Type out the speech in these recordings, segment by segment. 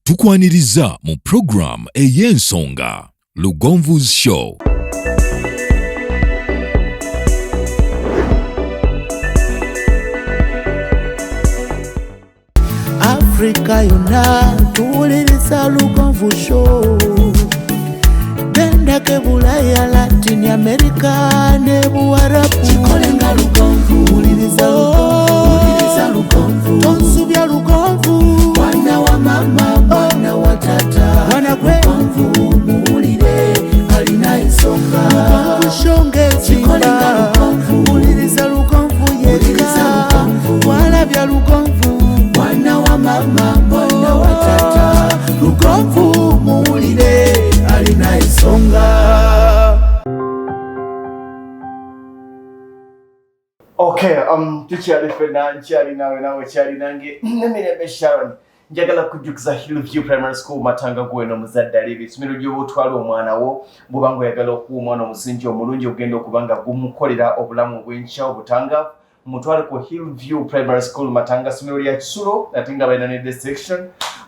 tukwaniriza mu program ey'ensonga Lugonvu's Show. Africa yona tuwuliriza Lugonvu Show. Genda ke Bulaya, Latin America ne Buarabu. Chikolenga Lugonvu, wuliriza Lugonvu. Tonsubya Lugonvu, mwana wa mama, mwana wa tata. Mwana gwe Lugonvu, muwulire alina ensonga. Lugonvu shonge chikolenga Lugonvu, wuliriza Lugonvu yeka. Walabya Lugonvu, mwana wa mama, mwana wa tata. Lugonvu muwulire alina ensonga. Okay, tukyali fena nkyali nawe kyali nange Nemirembe Sharon. Njagala kujjukiza Hillview Primary School matanga gweno muzadde alibi isomero ly'obutwala omwana wo bw'oba ng'oyagala okuwa omwana omusingi omulungi ogenda okubanga gumukolera obulamu obw'enkya obutanga mutwale ku Hillview Primary School matanga isomero lya Kisulo ate nga balina ne section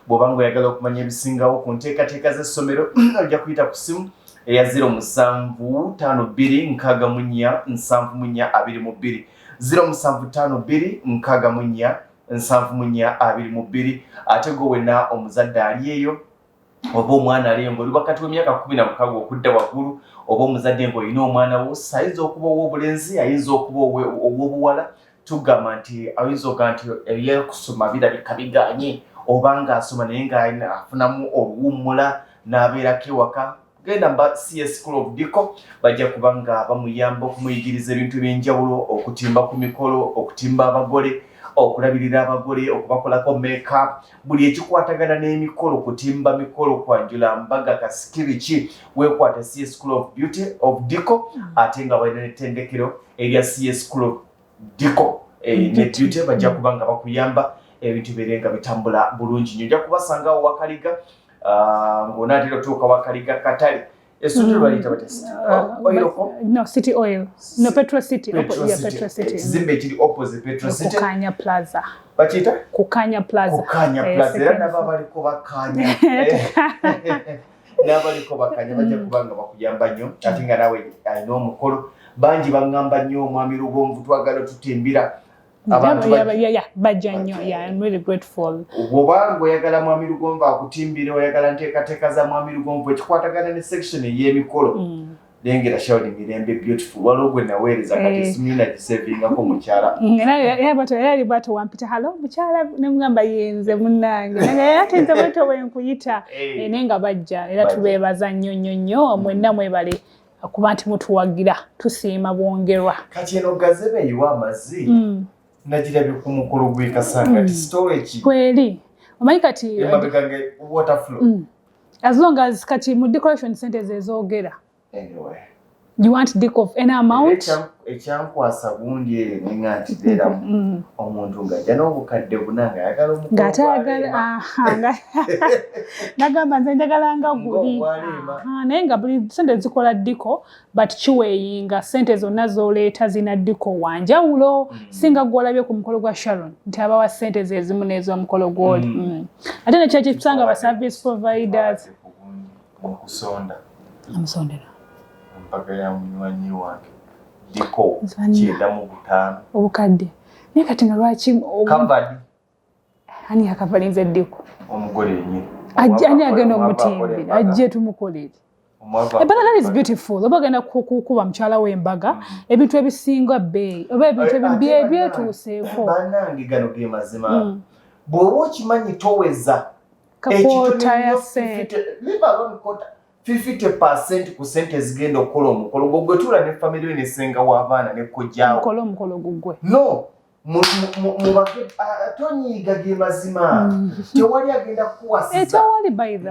bw'oba ng'oyagala okumanya ebisingawo ku nteekateeka z'essomero ojja kuyita ku simu eya 0752649422 0752649422 ate go wena omuzadde ali eyo oba omwana ali ngo wakati w'emyaka 16 okudda waggulu oba omuzadde ngo olina omwana wo sayizi okuba ow'obulenzi ayinza okuba ow'obuwala tugamba nti ayinza okuba nti ebyokusoma birabika biganye oba ng'asoma naye ng'afunamu oluwummula n'abeerako ewaka genda mba CS School of Diko bajja kubanga bamuyamba okumuyigiriza ebintu ebyenjawulo okutimba ku mikolo okutimba abagole okulabirira abagole okubakolako makeup buli ekikwatagana n'emikolo kutimba mikolo kwanjula mbaga kasikiriki weekwata CS School of Beauty of Diko ate nga balina n'ettendekero erya CS School of Diko ne Beauty bajja kubanga bakuyamba ebintu birenga bitambula bulungi nnyo. Nja kubasangawo Wakaliga ng'onaatera otuuka Wakaliga Katale essomero baliyita batya no City Oil no Petro City Petro City ekizimbe ekiri opposite Petro City Kukanya Plaza bakiyita Kukanya Plaza era nabo baliko bakanya n'abaliko bakanya bajja kubanga bakuyamba nnyo ate nga nawe alina omukolo bangi baŋŋamba nnyo omwami Lugonvu twagala tutimbira abantu bajja nnyo. I'm really grateful. Bw'oba ng'oyagala mwami Lugonvu akutimbire oyagala nteekateeka za mwami Lugonvu ekikwatagana ne section ey'emikolo lengera Sharon Mirembe Beautiful waliwo gwe naweereza kati simu nagisevingako mukyala yali bwato wampita halo mukyala nemugamba yenze munnange naye ate nze bwato bwenkuyita naye nga bajja era tubeebaza nnyo mwenna mwebale kuba nti mutuwagira tusiima bwongerwa kati eno gazebe eyiwa amazzi najirabye ku mukolo gw'ekasanga ti storage kweli omanyi kati emabekange water flow as long as kati mu decoration centers ezogera anyway you want dick of any amount ekyankwasa gundi nenga nti dera omuntu ngajja n'obukadde bunanga ayagala omukolo ng'atayagala nagamba nze njagala nga guli naye nga buli sente zikola diko but kiweeyinga sente zonna z'oleeta zina diko wanjawulo singa gwolabye ku mukolo gwa Sharon nti abawa sente ze ezimu n'ez'omukolo gw'oli ate nekyaki tusanga ba service providers okusonda amusondera mpaka ya munywanyi wange diko 9 obukadde naye kati nga lwaki kavadi ani akavalinze diko omugole yenye ani agenda omutimbira ajje tumukolere but that is beautiful oba genda kukuba mukyala w'embaga ebintu ebisinga bbeeyi oba ebintu ebyetuuseeko bannange gano ge mazima bw'oba okimanyi toweza kakoota ya sente 50% ku sente zigenda okukola omukolo gwe tuula ne family we nesenga w'abaana ne kojjaawo omukolo gugwe no tonyiiga ge mazima tewali agenda kukuwasiza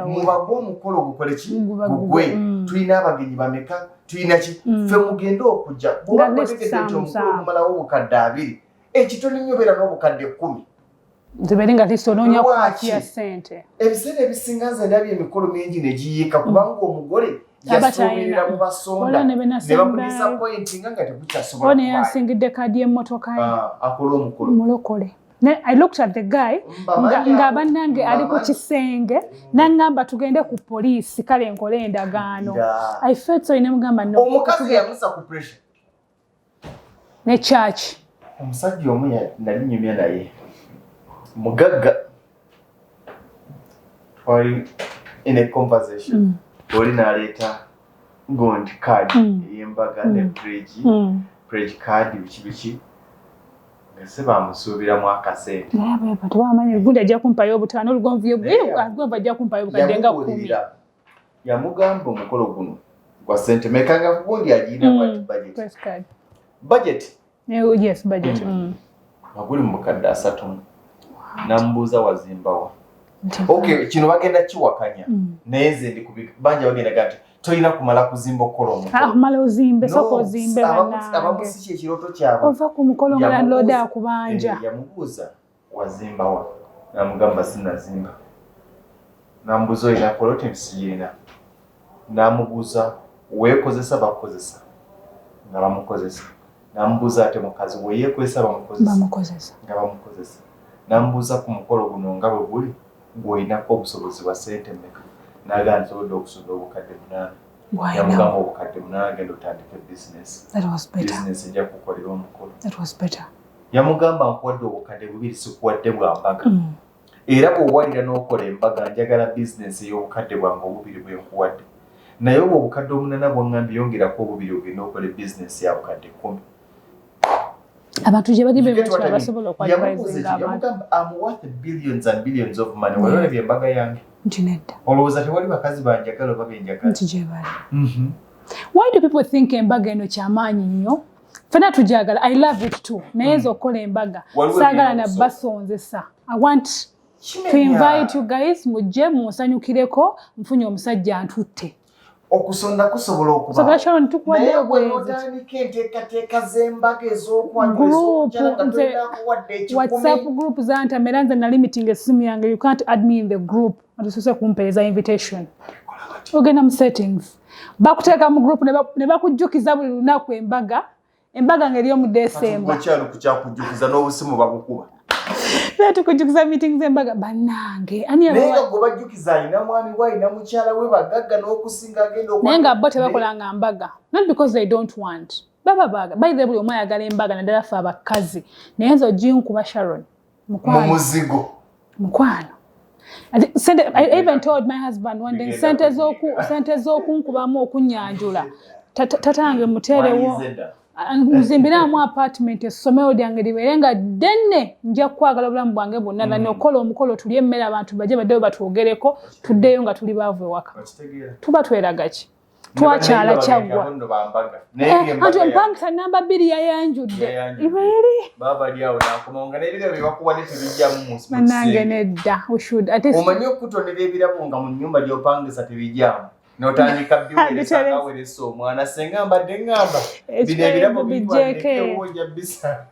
mubage omukolo gukole ki gugwe tulina abagenyi bameka tulina ki ffe mugende okujja bwobanga otegedde nti omukolo gumalawo obukadde 2 ekitone nnyo beera n'obukadde 10 zibelinga lisononya kuakia sente ebiseera ebisinga nze ndabye emikolo mingi ne giyiika kubanga omugole yasuubirira mu basonda ne bamudisappointinga nga tekukyasobola one yansingidde kadi y'emmotoka ye akola omukolo mulokole I looked at the guy nga bannange ali ku kisenge nangamba tugende ku police kale nkole endagaano. I felt so inamugamba no. Omukazi yamusa ku pressure. Ne church. Omusajja omu nali nyumya naye. Mugagga. Twali in a conversation. Oli naleeta gondi card y'embaga ne pledge card biki. Seba musuubira mu akasente. Bamanyi gundi ajja kumpayo obutaano olugonvu agomba ajja kumpayo obukadde nga 10. Yamugamba omukolo guno gwa sente mekanga gundi agiina budget. Budget? Yes, budget. Maguli mu bukadde 3. Nambuuza wazimbawa. Okay, kino bagenda kiwakanya. Naye nze ndi kubanja bagenda gati. Toyina kumala kuzimba okolo omukolo. Mala ozimbe soko ozimbe bana. Abamusi kye kiroto kyabo. Ova ku mukolo nga landlord akubanja. Yamubuuza wazimba wa. Namugamba sinazimba. Nambuuza oyina polotics yina. Namubuuza weekozesa bakozesa. Nga bamukozesa. Namubuuza ate mukazi weekozesa bamukozesa. Bamukozesa. Nga bamukozesa. Namubuuza ku mukolo guno nga bwe guli gw'oyinako obusobozi bwa ssente mmeka. Naga nsobodde okusonda obukadde 8. Yamugamba obukadde 8 genda otandike business. That was better. Business ejja kukolera omukolo. That was better. Yamugamba nkuwadde obukadde 2 sikuwadde bwa mbaga. Era bw'owalira n'okola embaga njagala business ey'obukadde bwange 2 bwe nkuwadde. Naye obwo obukadde 8 bw'oŋŋambye yongerako 2 ogenda okola business ya bukadde 10. Abantu gye bali bebetwa basobola okwadvisinga abantu. I'm worth billions and billions of money. Waliwo ebyo embaga yange. Ntinedda. Olowooza tewali bakazi banjagala oba benjagala. Nti gye bali. Why do people think embaga eno kyamaanyi nnyo? Fena tujagala. I love it too. Naye nze okukola embaga. Saagala na basonzesa. I want to invite you guys mujje munsanyukireko nfunye omusajja antutte. Okusonda kusobola okuba. So Sharon tukwadde obwezi. Otandika enteekateeka z'embaga ez'okwanjula WhatsApp group zanta meranza na limiting esimu yange. You can't add me in the group. Atusose kumpeeza invitation. Ogenda mu settings. Bakuteeka mu group ne bakujjukiza buli lunaku embaga. Embaga ngeri mu December. Bakyalo kukyakujjukiza n'obusimu bakukuba. Tukujjukiza meetings embaga bannange. Ani naye ngo bajjukiza alina mwami we alina mukyala we bagagga n'okusinga agenda naye nga bo tebakolanga mbaga. Not because they don't want. Baba baga. By the way, omu ayagala embaga naddala ffe abakazi. Naye nze oginkuba Sharon. Mu muzigo. Mukwano. I even told my husband one day, sente z'okunkubamu okunyanjula. Tatange muterewo. Nzimbiramu apartment essomero lyange libeere nga ddene nja kwagala obulamu bwange bwonna na nokola omukolo tulye emmere abantu bajje baddeyo batwogereko tuddeyo nga tuli baavu ewaka. Tuba tweraga ki? Twakyala kyaggwa. Anti empangisa namba 2 yayanjudde. Ibeeri. Baba lyawo nakoma nga n'ebirabo bye bakuwadde tebijjamu mu nsisi. Bannange nedda. We should at least. Omanyi okutondera ebirabo nga mu nnyumba gy'opangisa tebijjamu. N'otandika biweereza akaweeresa omwana senga mbadde ngamba bino ebirabo bitwandikewo ojja bisa.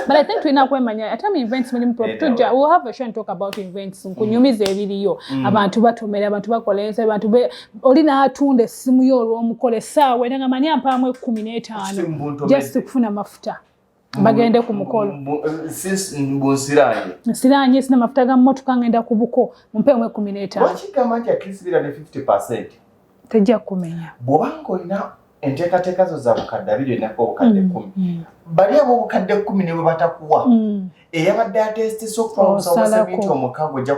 But I think tulina kwemanya ate mu events mulimu tujja we'll have a show and talk about events nkunyumiza ebiriyo abantu batomera abantu bakola ensi abantu oli n'atunda essimu yo olw'omukolo essaawa era nga mani ampaamu 15 just kufuna mafuta bagende ku mukolo. Nsiranye sina mafuta ga mmotoka ngenda ku buko mumpeemu 15. Wakigamba nti akirisibira ne 50%. Tejja kumenya. Bw'obanga olina enteekateeka zo za bukadde 2 enako obukadde 10. Bali abo obukadde 10 ne bwe batakuwa. Eyabadde atesitisa okutuusa sementi omukago ojja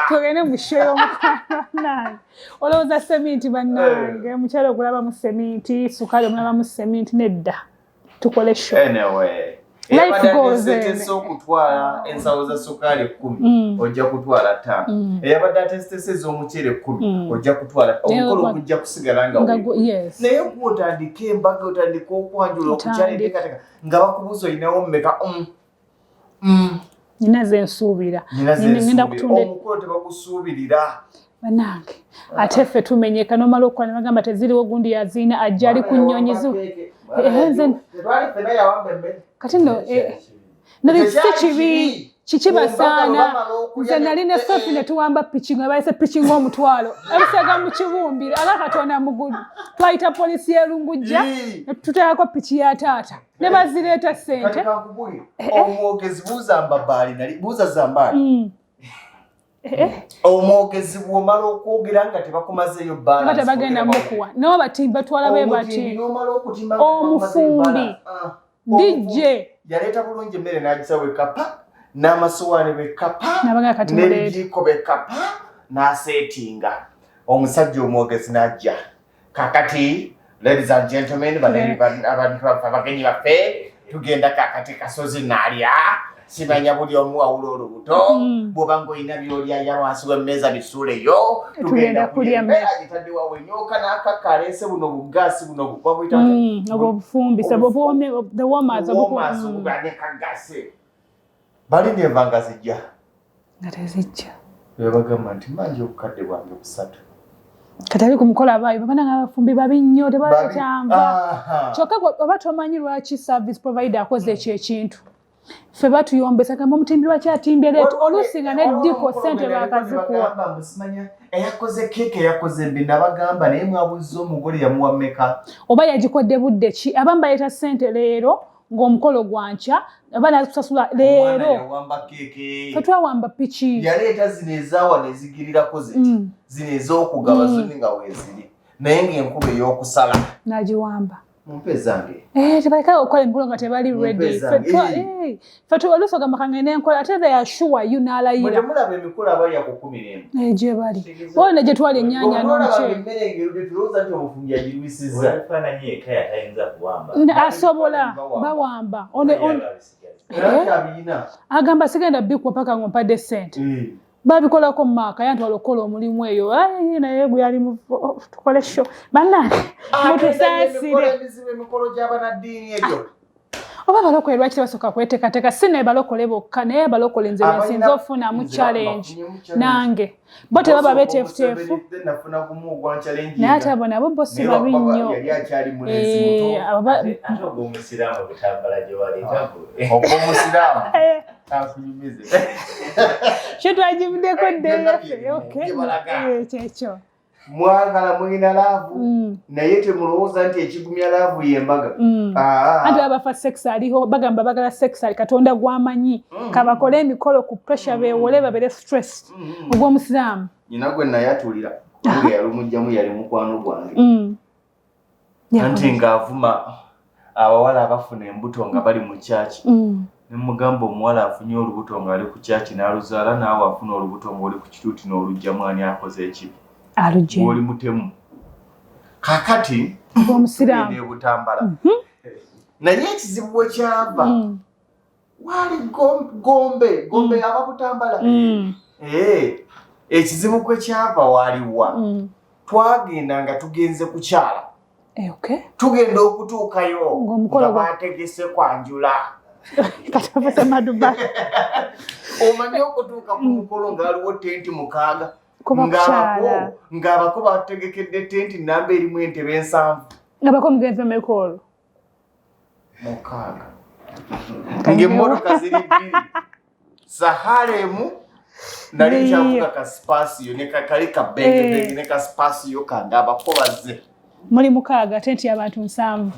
tugende mu show y'omukwano. Olowooza sementi bannange omukyala okulaba mu sementi sukaali omulaba mu sementi nedda tukole show. Anyway. Life goes on. Okutwala ensawo za sukaali 10 ojja kutwala 5. Eyabadde atesitesa ez'omuceere 10 ojja kutwala omukolo gujja kusigala nga naye gw'otandika embaga otandika okwanjula okukyala enteekateeka nga bakubuuza olinawo mmeka. Nina ze nsuubira. Ngenda kutunda omukolo tebagusuubirira. Bannange ate ffe tumenyeka n'omala okukola ne bagamba teziriwo gundi yaziina ajja ali ku nnyonyi kati no si kibi Kikibasaana nze nali ne Sophie ne tuwamba pitching abayise pitching omutwalo ebisaga mu kibumbiro ala Katonda mugudu twayita polisi y'Elungujja tuteekako pichi ya taata ne bazireeta ssente omwogezi buuza mbabali nali buuza zambali omwogezi bw'omala okwogera nga tebakomazeeyo balance bagenda mukuwa no batimba twala be bati omufumbi DJ yaleeta bulungi emmere n'agisawo ekapa n'amasowaani bekapa n'ebijiko bekapa n'aseetinga omusajja omwogezi n'ajja kakati ladies and gentlemen abagenyi baffe tugenda kakati kasozi naalya simanya buli omu awula olubuto bw'oba ng'olina by'olya yalwansi w'emmeeza bisuuleyo tugenda kulya mmere agitadde wawenyoka n'akakka aleese buno bugaasi buno babuyita obufumbi the warmers obugane kagase bali neva nga zijja nga tezijja bagamba nti manje obukadde bwange busatu katali kumukola abayo babana ng'abafumbi babi nnyo tebakyava kyokka oba tomanyi lwaki service provider akoze ekyo ekintu ffe batuyombesa gamba omutimbi lwakyatimbye leeta oluusi nga neddiko ssente bakazikuwa eyakoze keeke eyakoze mbi nabagamba naye mwabuuza omugole yamuwa mmeka oba yagikodde budde ki abamu baleeta ssente leero ng'omukolo gwankya aba nazikusasula leero ffe twawamba piki yaleeta zino ezaawa nezigirirako zino ez'okugaba zonni nga weeziri naye ng'enkuba ey'okusala n'agiwamba mumpe zange tebaleka okukola emikolo nga tebali ready ffe oluusi ogamba kangenda enkola ate they assure you n'alayira temulaba emikolo abalya ku 11 gye bali oyo ne gye twala ennyaanya n'omuceere tulowooza nti omufumbi agirwisizza asobola bawamba agamba sigenda bikuwa paka ng'ompadde ssente babikolako mu maaka yantwala okukola omulimu eyo naye gwe yali tukole sho bannange mutusaasire emikolo gy'abanaddiini ebyo oba balokole lwaki tebasooka kweteekateeka si naye balokole bokka naye balokole nze bensinza ofunamu challenge nange bo tebaba beteefuteefu naye ate abo nabo bo si babi nnyo kyo twagivuddeko ddekyekyo mwagala mulina laavu naye temulowooza nti ekigumya laavu y'embaga anti abafa sex aliho bagamba bagala sex ali Katonda gw'amanyi kabakole emikolo ku pressure beewole babere stress ogw'omusiraamu nyina gwe nayatulira nga yali omujjamu yali mukwano gwange anti ng'avuma abawala abafuna embuto nga bali mu kyaki nemugamba omuwala afunye olubuto nga ali ku kyaki n'aluzaala naawe afuna olubuto ng'oli ku kituuti n'olugjamu ani akoze ekibi oli mutemu kakati omusiraamu butambala naye ekizibu bwe kyava wali gombe aba butambala ekizibu kwe kyava waliwa twagenda nga tugenze kukyala tugenda okutuukayo nga bategese kwanjula omanyi okutuuka ku mukolo ng'aliwo tenti mukaaga ng'abako bategekedde tenti namba erimu entebe 7 nga bako mugenze mekolo 6 ng'emmotoka ziri 2 saharemu nali kyavuga ka spasiyo ne kakali ka benge ne ka spasiyo kanda abako bazze muli 6 tenti y'abantu 7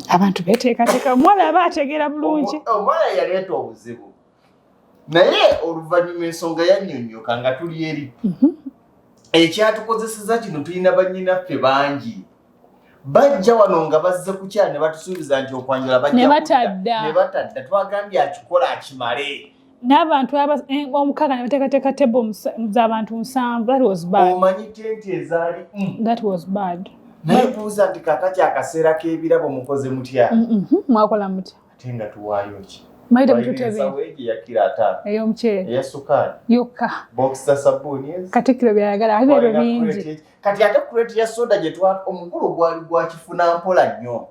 abantu beteekateeka omwala aba ategeera bulungi omwala yaleeta obuzibu naye oluvannyuma ensonga yannyonnyoka nga tuli eri ekyatukozeseza kino tulina bannyinaffe bangi bajja wano nga bazze kukyala ne batusuubiza nti okwanjula ne batadda twagambye akikola akimale n'abantu omukaaga ne bateekateeka tebo z'abantu 7 that was bad omanyi tenti ezaali that was bad naye buuza nti kakati akaseera k'ebirabo mukoze mutya mwakola mutya ate nga tuwaayo ki maite mututebe ya kila 5 ey'omuceere eya sukaali yokka boxer sabuni Katikkiro byayagala ate ebyo bingi kati ate kureti ya soda gye omukulu gwali gwakifuna mpola nnyo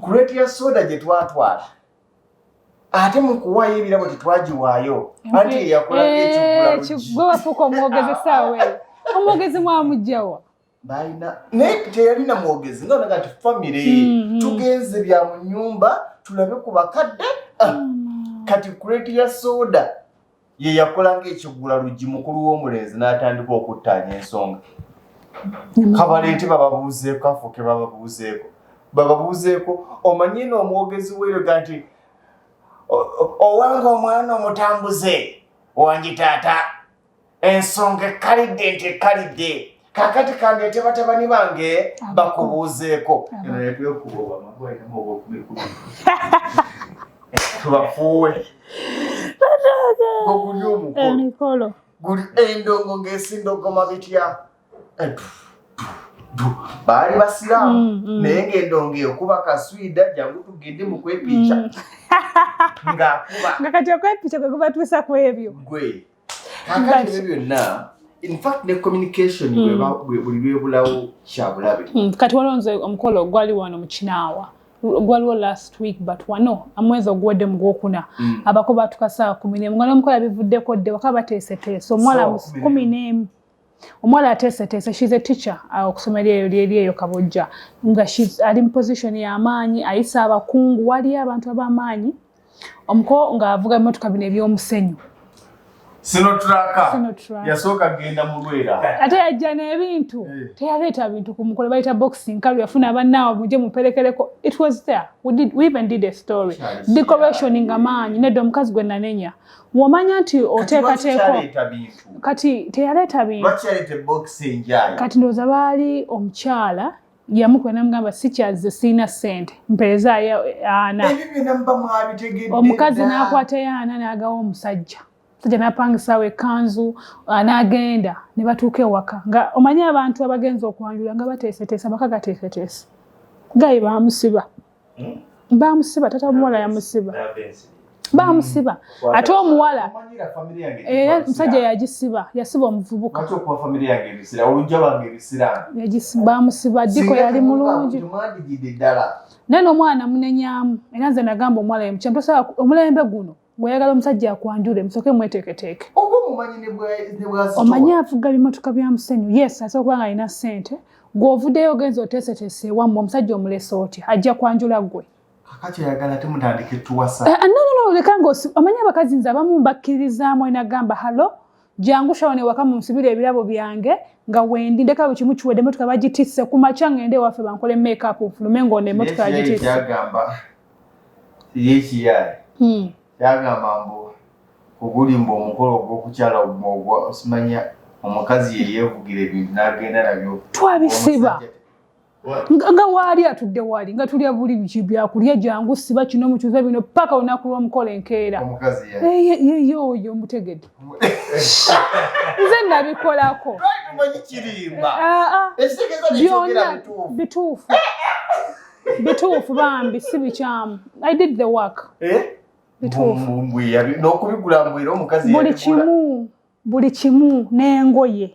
kureti ya soda gye twatwala ate mu kuwaayo ebirabo tetwagiwaayo anti eyakolako ekigwe wafuuka omwogezi saawe omwogezi mwamugjawa balina naye teyalina mwogezi ngaonaga nti famire tugenze bya mu nnyumba tulabe ku bakadde kati crate ya soda ye yakola ng'ekigula luggi mukulu w'omulenzi n'atandika okuttaanya ensonga. Kabaleete bababuuzeeko afuuke bababuuzeeko omanyi n'omwogezi w'erega nti owanga omwana omutambuze wangi taata ensonga ekkalidde nti ekkalidde kakati kandeete batabani bange bakubuuzeeko tubafuuwe guli omukolo guli endongo ng'esindogoma bitya baali basiraamu naye ng'endongo okuba kaswida jangu tugende mu kwepiica ng'akuba nga kati okwepiica kwe kubatuusa ku ebyo gwe kakati ebyo byonna in fact ne communication buli lwebulawo kyabulabe. Kati walonze omukolo gwali wano mu Kinaawa gwaliwo last week but wano amwezi oguwedde mu Gwokuna abako batukasa 11 ngalo omukola bivuddeko dde waka bateeseteese omuwala 11 omuwala ateeseteese she's a teacher okusomera eyo Kabojja nga ali mu position y'amaanyi ayisa abakungu wali abantu ab'amaanyi omuko ng'avuga emmotoka bino eby'omusenyu Sinotraka yasooka genda mu Lwera ate yajja n'ebintu teyaleeta bintu ku mukolo bayita boxing kalu yafuna abannaawo mujje muperekereko it was there we even did a story decorationing amaanyi nedda omukazi gwe nanenya wamanya nti oteekateeko kati teyaleeta bintu kati ndowooza baali omukyala yamukuba namugamba sikyaze siina ssente mpeerezaayo ana omukazi n'akwata yana n'agawa omusajja sajja n'apangisaawo ekkanzu n'agenda ne batuuka ewaka nga omanyi abantu abagenza okwanjula nga bateeseteese abaka gateeseteese gayi bamusiba tata omuwala yamusiba bamusiba ate omuwala era musajja yasiba omuvubuka bamusiba ddiko yali mulungi naye n'omwana munenyamu era nze nagamba omuwala yemukyemu tosaba omulembe guno bweyagala omusajja akwanjule musooke mweteeketeeke omanyi avuga bimotoka bya musenyu yes asobola kuba nga alina ssente gw'ovuddeyo ogenza oteeseteese ewammwe omusajja omulese oti ajja kwanjula ggwe no leka omanyi abakazi nze abamu mbakkirizaamu enagamba halo jangu shawone waka munsibire ebirabo byange nga wendi ndeka buli kimu kiwedde emotoka bagitisse ku makya ngende ewaffe bankole make-up nfulume ng'ono emotoka bagitisse yagamba mbu okulimba omukolo ogw'okukyala osimanya omukazi ye yeevugira ebintu n'agenda nabyo twabisiba nga waali atudde wali nga tulya buli biki byakulya jangu siba kino mukyuze bino paka olunaku lw'omukolo enkeera oyo mutegedde nze nabikolako byonna bituufu bambi si bikyamu I did the work buli kimu n'engoye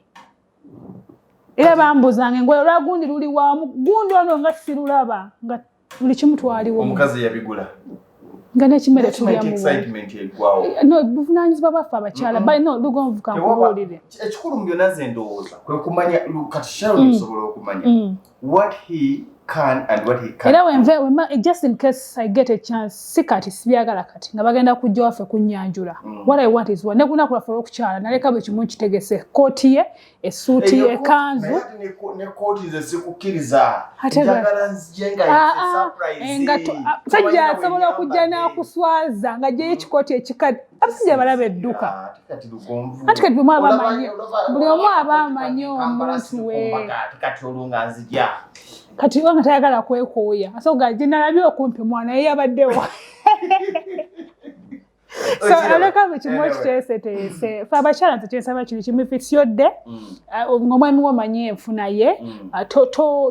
era bambuzanga engoye olwagundi luli wamu gundi ono nga sirulaba nga buli kimu twaliwo omukazi yabigula nga n'ekimere tulyamu buvunaanyizibwa baffe abakyala lugonvuka nkubuulire ekikulu mu byonna ze ndowooza kwe kumanya kati Sharon osobola okumanya what he can and what he can. Era just in case I get a chance, sikati sibyagala kati nga bagenda kujja waffe kunyanjula. What I want is ne kuna kula okukyala naleka bwe kimu kitegese kooti ye, essuuti ye, ekanzu. Ne kooti ze zikukkiriza. Njagala nzijenga surprise. Sajja asobola okujja n'akuswaza nga gye ekikooti ekikadde. Abasajja balaba edduka. Ati kati buli omu aba amanyi omuntu we. Kati olunga nzija. Kati wanga tayagala kwekooya asoga gye nalabye okumpi mwana ye yabaddewo so aleka bwe kimu ekiteeseteese fe abakyala nteteesaba kino kimu fisyodde ng'omwami womanyi enfuna ye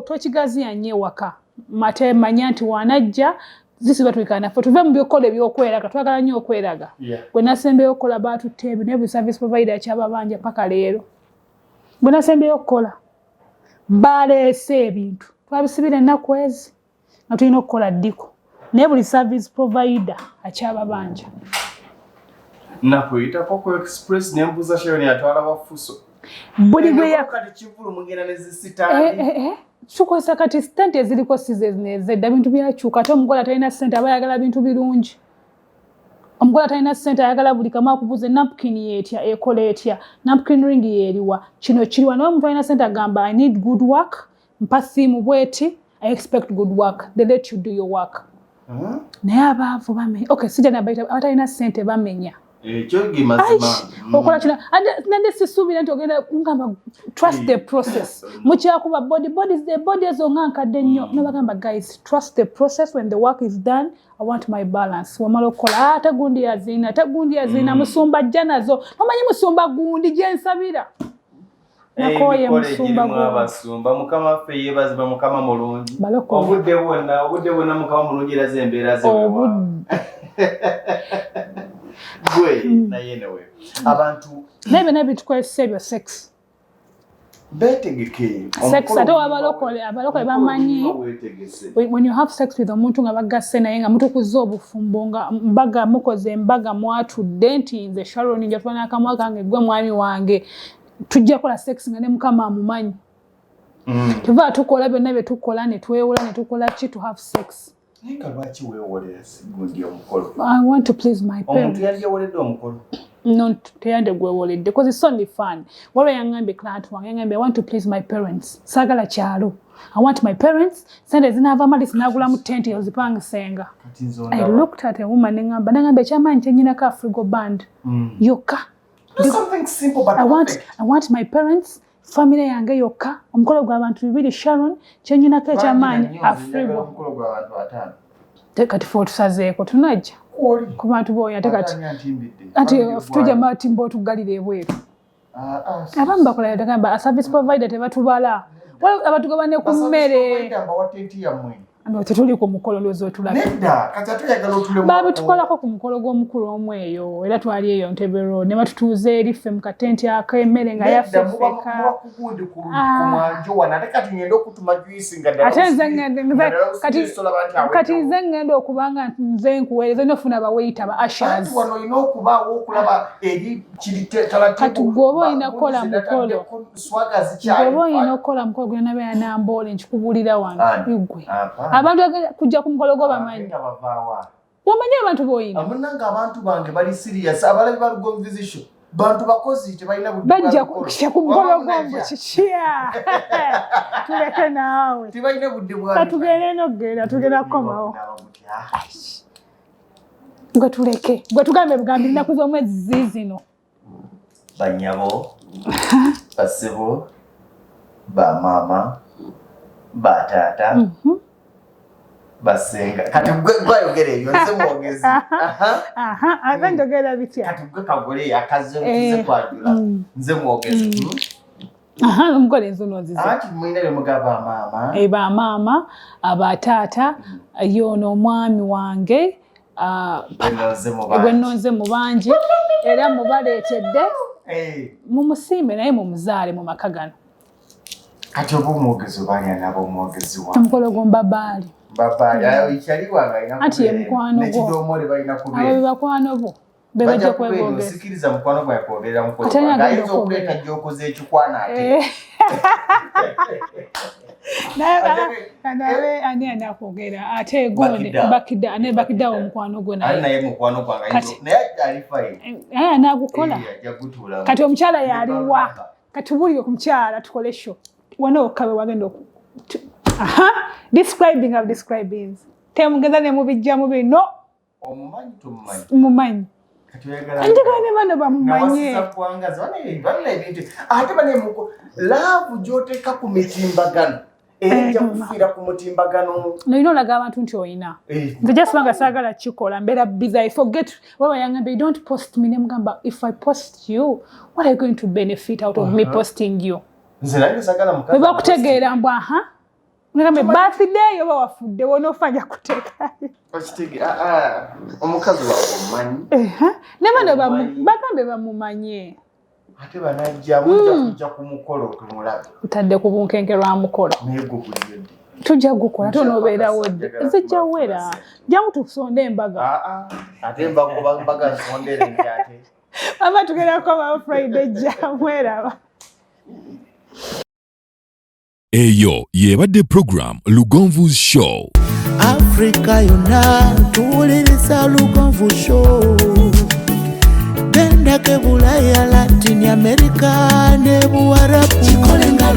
tokigaziya nnyo ewaka mate manya nti wanajja zisiba twikana naffe tuve mu byokola ebyokweraga twagala nnyo okweraga gwe nasembeyo okukola baatutte ebyo naye buli service provider kyababanja paka leero gwe nasembeyo okukola baleese ebintu twabisibira ennaku ezi nga tulina okukola ddiko naye buli service provider akyababanja nakuyitako ku express nembuuza Sharon atwala bafuso buli bwe kati kivulu mugenda ne zisitaani tukozesa kati ssente eziriko sizezedda bintu byakyuka ate omukola talina ssente aba ayagala bintu birungi omukola talina ssente ayagala buli kamu akubuuze napkin yetya ekola etya napkin ring yeriwa kino kiriwa naye omuntu alina ssente agamba I need good work mpa simu bweti I expect good work they let you do your work naye abaavu bamenya okay sijja nabaita abatalina ssente bamenya okola kino nande sisuubira nti ogenda ngamba trust the process mukyakuba body ezo nga nkadde nnyo nabagamba guys trust the process when the work is done I want my balance wamala okukola tagundi yazina musumba jja nazo omanyi musumba gundi gyensabira nakoye musumba abasumba mukama ffe yeebazibwa mukama mulungi obudde bwonna mukama mulungi era zembeera zewewa gwe naye newe abantu naye nebitukozesa ebyo sex betegeke sex ate abalokole bamanyi when you have sex with omuntu nga bagasse naye nga mutukuza obufumbo nga mbaga mukoze embaga mwatudde nti nze Sharon njatwana akamwa kange gwe mwami wange tujja kola sex nga ne mukama amumanyi tuva tukola byonna bye tukola ne twewula ne tukola ki to have sex Ninga lwaki weewolera gundi omukolo I want to please my parents omuntu yandiyewoledde omukolo no teyande gwewolede because it's only fun wale yangambe client wange yangambe I want to please my parents sagala kyalo I want my parents sende zinava mali sinagula mu tent yozipangisenga I looked at a woman ngambe chamanyi chenyina ka frigo band yoka something simple but I want my parents family yange yoka omukolo gw'abantu bibiri Sharon chenyina ka chamanyi afrigo omukolo gw'abantu atano tekati for tusazeeko tunajja ku bantu boya tekati ati tujja matimbo tugalire ebweru abamu bakola yatagamba a service provider tebatubala abatugabane ku mmere ano tetuli ku mukolo lozo tulaba nedda kati atuyagala otulemu babitukolako ku mukolo gw'omukulu omwe eyo era twali eyo Ntebero ne batutuuza eriffe mu katenti ak'emmere nga yaffeffeka kugundi ku mwanjo wana ate kati ngenda okutuma juice nga ddala ate kati nze ngenda okubanga nze nkuweereza nofuna abaweita ba ashers wano olina okubaawo okulaba eri kati gwoba olina kukola mukolo gwoba olina okukola mukolo gwena nabeera namboole nkikubuulira wano igwe abantu kujja ku mukolo gwo bamanyi wamanyi abantu boyina amunanga abantu bange bali serious abalabi balugo musician bantu bakozi tebalina budde bajja kujja ku mukolo gwo kikia tuleke naawe tebalina budde bwa katugende nogenda tugenda komawo gwe tuleke gwe tugambe bugambi nnaku z'omwezi zino banyabo basebo bamama batata basenga kati gwayogera ebyo nze mwogezi ate njogera bitya kati gwe kagole akaze nze kwajula nze mwogezi omugole enzo nozize ati mwina bemugaba mama bamaama abataata yono omwami wange gwenonze mu bangi era mubaleetedde mumusiime naye mumuzaale mu maka gano kati oba omwogezi obaanya nabo omwogezi wa omukolo gwombabaali anti ye mukwano gwo abo bebakwano bo bebajja kwegogeza sikiriza mukwano gwa yakwogerera mukolo ngayinza okuleeta gyokoze ekikwana ate naye ani anakwogera ate gonde bakida ane bakida omukwano gwo naye mukwano gwange naye ali fine anagukola kati omukyala yaliwa kati buli ku mukyala tukole sho wana okabe wagenda describing of describing temugeza ne mubijja bino omumanyi tumumanyi mumanyi njagala ne bano bamumanye ate bane muko laavu gy'oteeka ku mitimbagano ejja kufiira ku mutimbagano nolina olaga abantu nti olina nze jasibanga saagala kikola mbeera busy I forget waba yangambe don't post me nemugamba if I post you what are you going to benefit out of me posting you nze nange saagala mukazi bwe bakutegeera mbwa nagambe birthday oba wafudde wonoofanya kuteeka omukazi wawe omumanyi ne bano bagambe bamumanye ate banajja mujja kujja ku mukolo tumulabe utadde ku bunkenke lwa mukolo naye gwe guliyodde tujja gukola ate onoobeerawo dde ezijja wera jangu tusonde embaga ate embaga nsondere nti ate aba tugenda kukomawo Friday jamweraba eyo yebadde program Lugonvu's Show Africa yonna tuwuliriza Lugonvu Show Ulaya, Latin America ne Buarabu. Chikole nga